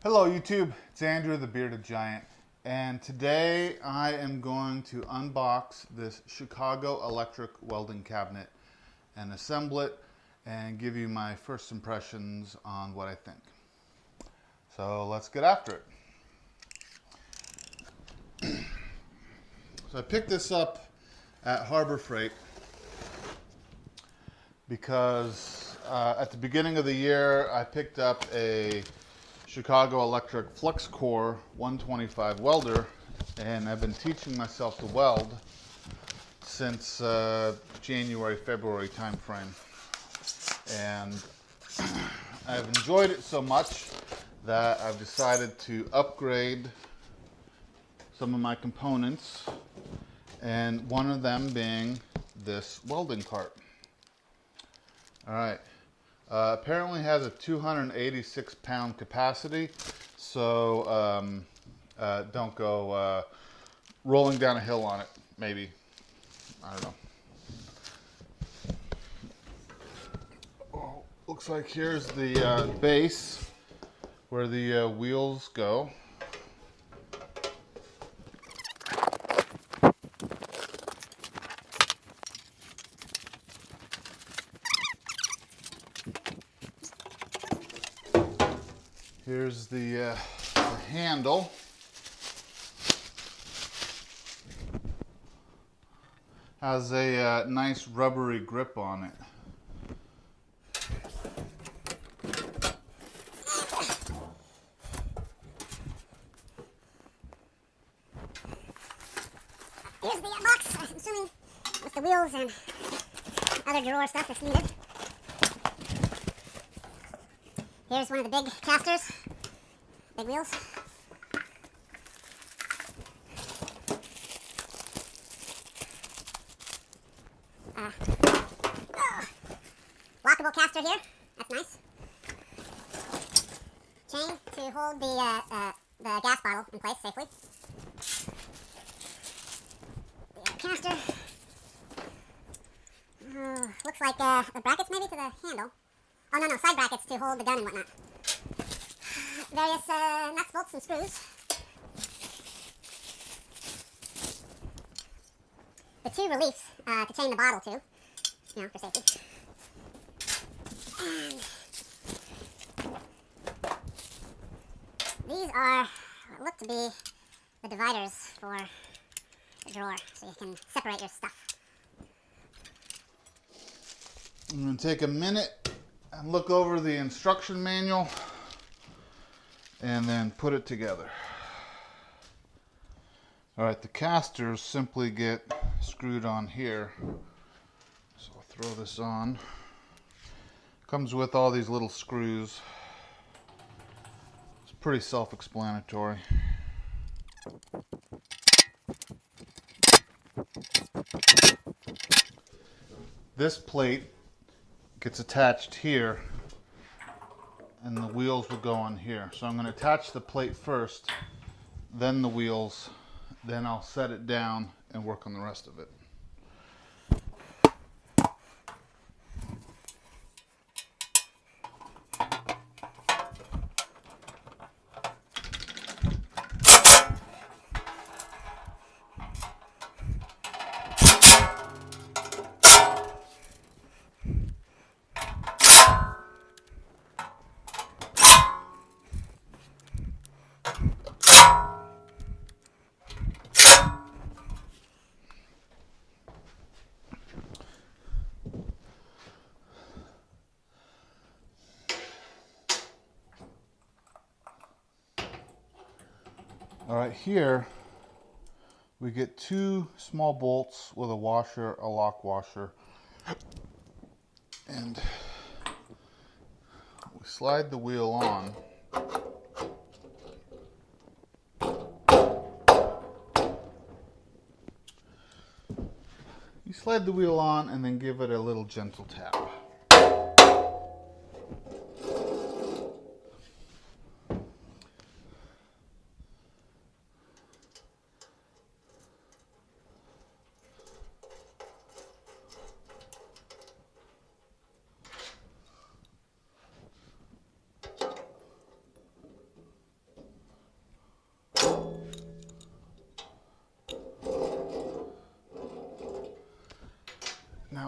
Hello YouTube, it's Andrew the Bearded Giant, and today I am going to unbox this Chicago electric welding cabinet and assemble it and give you my first impressions on what I think. So let's get after it. So I picked this up at Harbor Freight because at the beginning of the year I picked up a Chicago Electric Flux Core 125 welder, and I've been teaching myself to weld since January, February time frame. And I've enjoyed it so much that I've decided to upgrade some of my components, and one of them being this welding cart. All right. Apparently has a 286 pound capacity, so don't go rolling down a hill on it, maybe. I don't know. Oh, looks like here's the base where the wheels go. Here's the handle. Has a nice rubbery grip on it. Here's the box, I'm assuming, with the wheels and other drawer stuff that's needed. Here's one of the big casters, big wheels. Lockable caster here, that's nice. Chain to hold the gas bottle in place safely. The caster. Looks like the brackets maybe to the handle. Oh no, side brackets to hold the gun and whatnot. Various nuts, bolts, and screws. The two reliefs to chain the bottle to, for safety. And these are what look to be the dividers for the drawer, so you can separate your stuff. I'm going to take a minute and look over the instruction manual and then put it together. Alright, the casters simply get screwed on here. So I'll throw this on. Comes with all these little screws. It's pretty self-explanatory. This plate gets attached here, and the wheels will go on here. So I'm going to attach the plate first, then the wheels, then I'll set it down and work on the rest of it. All right, here we get two small bolts with a washer, a lock washer, and we slide the wheel on. You slide the wheel on and then give it a little gentle tap.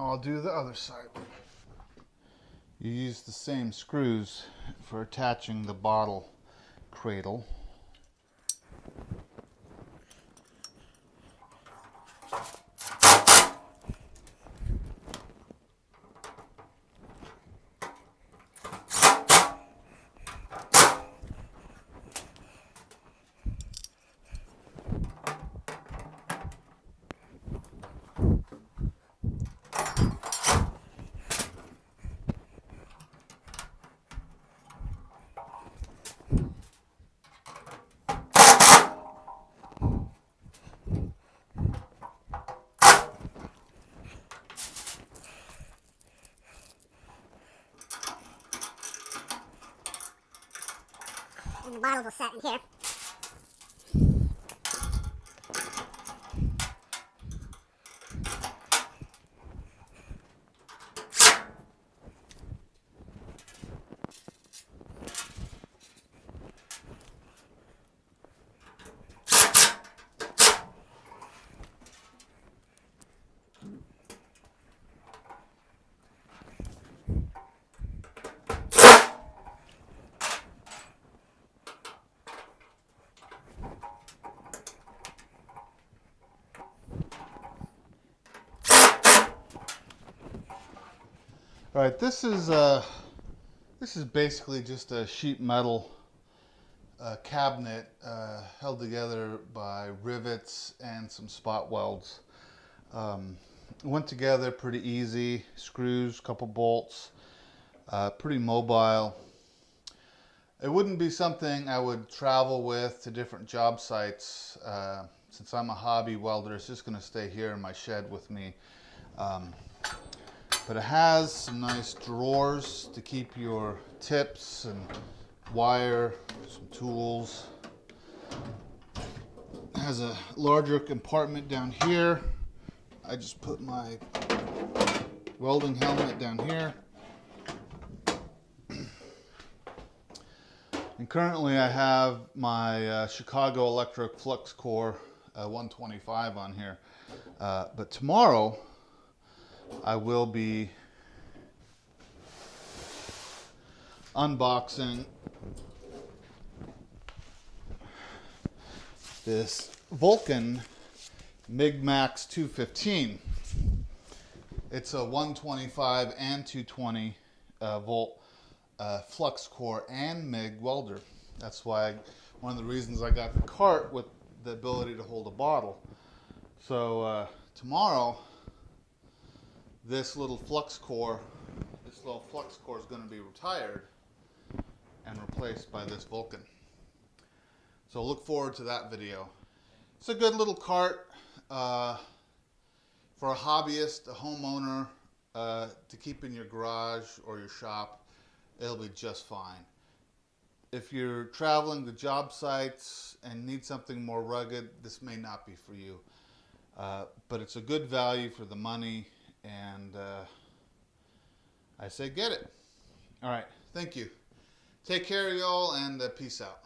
Now I'll do the other side. You use the same screws for attaching the bottle cradle. And the bottles will set in here. All right, this is basically just a sheet metal cabinet held together by rivets and some spot welds. Went together pretty easy. Screws, couple bolts, pretty mobile. It wouldn't be something I would travel with to different job sites. Since I'm a hobby welder, it's just going to stay here in my shed with me. But it has some nice drawers to keep your tips and wire, some tools. It has a larger compartment down here. I just put my welding helmet down here. And currently I have my Chicago Electric Flux Core 125 on here. But tomorrow I will be unboxing this Vulcan MIG Max 215. It's a 125 and 220 volt flux core and MIG welder. That's why one of the reasons I got the cart with the ability to hold a bottle. So tomorrow, this little flux core is going to be retired and replaced by this Vulcan. So look forward to that video. It's a good little cart for a hobbyist, a homeowner, to keep in your garage or your shop. It'll be just fine. If you're traveling to job sites and need something more rugged, this may not be for you. But it's a good value for the money, and I say get it. All right, thank you. Take care, y'all, and peace out.